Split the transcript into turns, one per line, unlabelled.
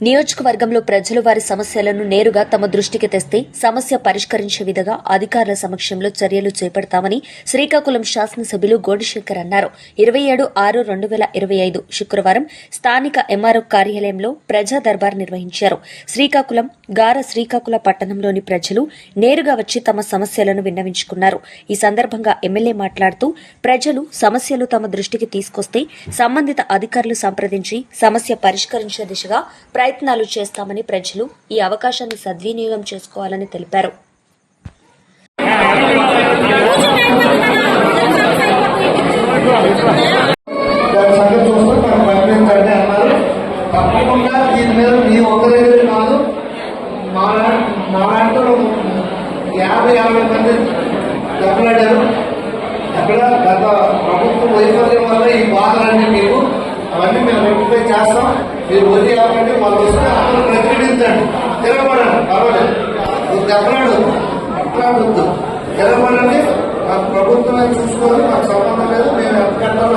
నియోజకవర్గంలో ప్రజలు వారి సమస్యలను నేరుగా తమ దృష్టికి తెస్తే సమస్య పరిష్కరించే విధంగా అధికారుల సమక్షంలో చర్యలు చేపడతామని శ్రీకాకుళం శాసనసభ్యులు గోడిశేఖర్ అన్నారు. 27/6/2025 శుక్రవారం స్థానిక ఎంఆర్ఓ కార్యాలయంలో ప్రజా దర్బార్ నిర్వహించారు. శ్రీకాకుళ పట్టణంలోని ప్రజలు నేరుగా వచ్చి తమ సమస్యలను విన్నవించుకున్నారు. ఈ సందర్భంగా ఎమ్మెల్యే మాట్లాడుతూ ప్రజలు సమస్యలు తమ దృష్టికి తీసుకొస్తే సంబంధిత అధికారులు సంప్రదించి సమస్య పరిష్కరించే దిశగా ప్రయత్నాలు చేస్తామని ప్రజలు ఈ అవకాశాన్ని సద్వినియోగం చేసుకోవాలని తెలిపారు.
తప్పకుండా దీని మీద మీ ఒక్కరైతే కాదు, మా దాంట్లో 50 మంది దెబ్బలాడారు. అక్కడ గత ప్రభుత్వం వైఫల్యం వల్ల ఈ బాధలన్నీ మీకు అవన్నీ మేము రెక్టిఫై చేస్తాం. మీరు వదిలి కాబట్టి వాళ్ళు వస్తే అందరూ ప్రతినిధించండి, తిరగబడండి, పర్వాలేదు, దెబ్బలాడు అట్లాడొద్దు, తిరగబడండి. మాకు ప్రభుత్వమే చూసుకోవాలి, మాకు సంబంధం లేదు, మేము ఎంత కట్టాలో